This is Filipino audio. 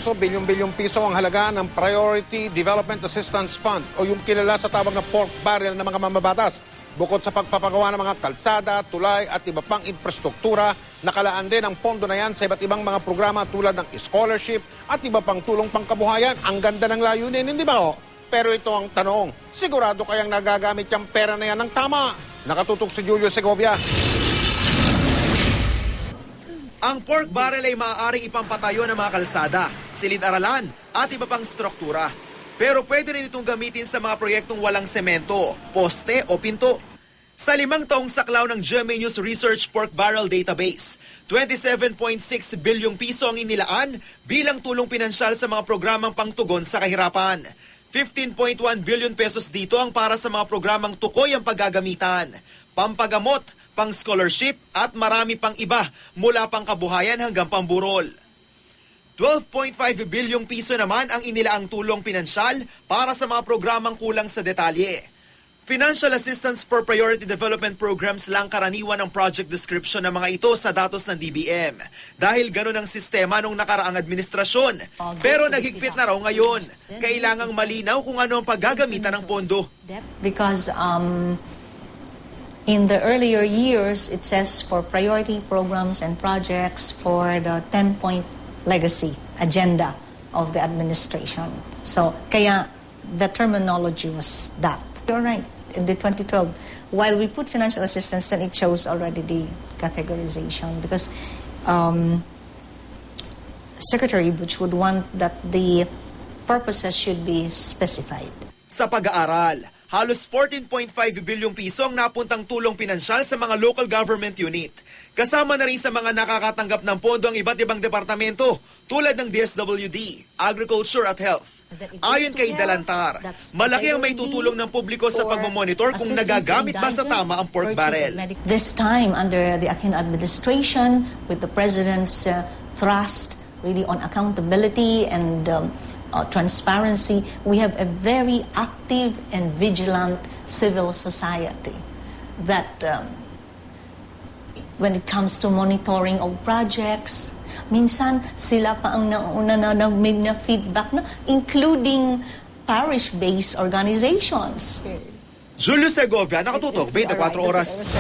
Abuso, bilyong-bilyong piso ang halaga ng Priority Development Assistance Fund o yung kilala sa tawag na pork barrel ng mga mamabatas. Bukod sa pagpapagawa ng mga kalsada, tulay at iba pang infrastruktura, nakalaan din ang pondo na yan sa iba't ibang mga programa tulad ng scholarship at iba pang tulong pangkabuhayan. Ang ganda ng layunin, hindi ba ho? Pero ito ang tanong, sigurado kayang nagagamit yung pera na yan ng tama? Nakatutok si Julio Segovia. Ang pork barrel ay maaaring ipampatayo ng mga kalsada, silid-aralan at iba pang struktura. Pero pwede rin itong gamitin sa mga proyektong walang semento, poste o pinto. Sa 5 taong saklaw ng GMA News Research Pork Barrel Database, 27.6 bilyong piso ang inilaan bilang tulong pinansyal sa mga programang pangtugon sa kahirapan. 15.1 billion pesos dito ang para sa mga programang tukoy ang paggagamitan, pampagamot, pang-scholarship at marami pang iba mula pangkabuhayan hanggang pamburol. 12.5 bilyong piso naman ang inilaang tulong pinansyal para sa mga programang kulang sa detalye. Financial Assistance for Priority Development Programs lang karaniwan ang project description ng mga ito sa datos ng DBM. Dahil ganun ang sistema nung nakaraang administrasyon. Pero naghigpit na raw ngayon. Kailangang malinaw kung ano ang paggagamitan ng pondo. Because in the earlier years, it says for priority programs and projects for the 10-point legacy agenda of the administration. So, kaya the terminology was that. You're right. In the 2012, while we put financial assistance, then it shows already the categorization because Secretary Butch would want that the purposes should be specified. Sa pag-aaral, halos 14.5 bilyong piso ang napuntang tulong pinansyal sa mga local government unit. Kasama na rin sa mga nakakatanggap ng pondo ang iba't ibang departamento tulad ng DSWD, Agriculture at Health. Ayon kay Dalantar, malaki ang may tutulong ng publiko sa pagmamonitor kung nagagamit ba sa tama ang pork barrel. This time under the Aquino administration with the President's thrust really on accountability and transparency, we have a very active and vigilant civil society that when it comes to monitoring of projects, minsan sila pa ang nauna na feedback na, including parish-based organizations. Julio Segovia, nakatutok, 24 oras.